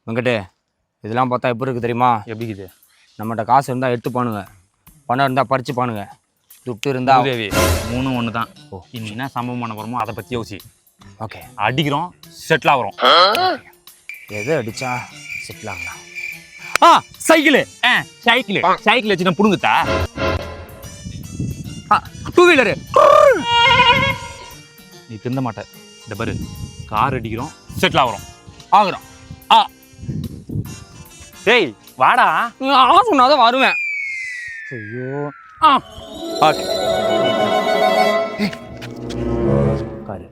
வெங்கட்டு இதெல்லாம் பார்த்தா எப்படி இருக்குது தெரியுமா? எப்படி இது? நம்மகிட்ட காசு இருந்தால் எடுத்துப்பானுங்க, பணம் இருந்தால் பறிச்சுப்பானுங்க, துட்டு இருந்தால் தேவி மூணும் ஒன்று தான். இன்னும் என்ன சம்பவம் பண்ண போகிறோமோ அதை பற்றி யோசி. ஓகே, அடிக்கிறோம், செட்டில் ஆகிறோம். எது அடித்தா செட்டில் ஆகலாம்? சைக்கிள் சைக்கிள் வச்சு நான் புடுங்குத்தா. டூ வீலரு நீ திருந்த மாட்ட. இந்த பாரு, கார் அடிக்கிறோம், செட்டில் ஆகிறோம். ஆகுறோம். டேய் வாடா. சொன்னாதான் வருவேன். ஐயோ ஓகே காரு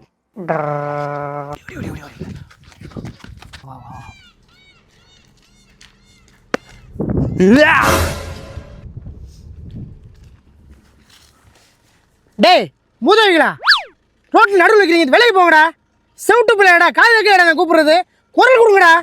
டேய் மூதவிகளா, ரோட்டில் நடுவில் வைக்கிறீங்க, வெளியே போங்கடா. செவுட்டு பிள்ளைடா, காது வைக்கிறடா, கூப்பிடுறது. குரல் கொடுங்கடா.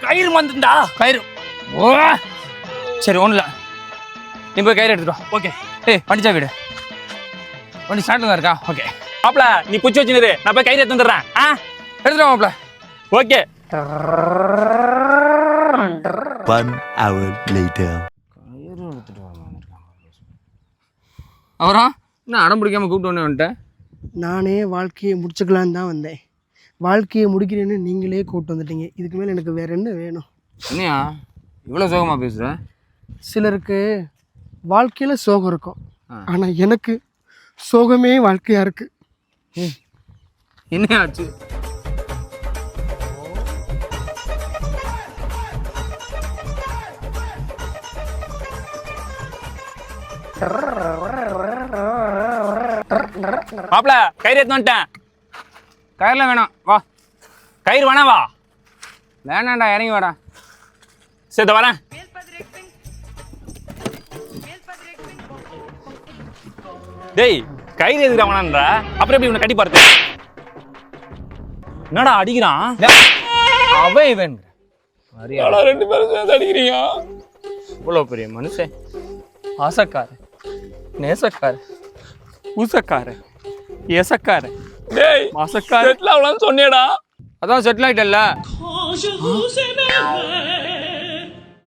கயிறு வந்துண்டா கயிறு. ஓ சரி, ஒன்றும் இல்லை, நீ போய் கயிறு எடுத்துட்டோம். ஓகே. வண்டிச்சா வீடு, வண்டி ஸ்டாண்டில் தான் இருக்கா? ஓகே மாப்பிள, நீ புச்சு வச்சுரு, நான் போய் கயிறு எடுத்து வந்துடுறேன். எடுத்துட்டோம் மாப்பிள. ஓகே. 1 hour later. கயிறு எடுத்துட்டு வர அப்புறம் என்ன அடம் பிடிக்காம கூப்பிட்டு ஒன்று வந்துட்டேன். நானே வாழ்க்கையை முடிச்சுக்கலான்னு தான் வந்தேன். வாழ்க்கையை முடிக்கிறேன்னு நீங்களே கூப்பிட்டு வந்துட்டீங்க. இதுக்கு மேலே எனக்கு வேற என்ன வேணும்? என்னையா இவ்வளோ சோகமாக பேசுகிற? சிலருக்கு வாழ்க்கையில் சோகம் இருக்கும், ஆனால் எனக்கு சோகமே வாழ்க்கையாக இருக்குது. என்ன ஆச்சு? மாப்பிள, கயிறு எடுத்து வந்துட்டேன். கயிறுலாம் வேணாம், வா. கயிறு வேணா வா. வேணாண்டா, இறங்கி வாடா. சரி வரேன். டேய் கயிறு எதுக்கு வேணான்ற? அப்புறம் எப்படி இவனை கட்டி பார்த்து? என்னடா அடிக்கிறான்? அவன் இவன் ரெண்டு பேரும் சேர்ந்து அடிக்கிறீங்க. இவ்வளோ பெரிய மனுஷன், ஆசக்கார, நேசக்கார, ஊசக்கார, ஏசக்கார, டேய் மாசக்கார. செட்டில் ஆகலாம்னு சொன்னேடா. அதான் செட்டில் ஆகிட்டல்ல.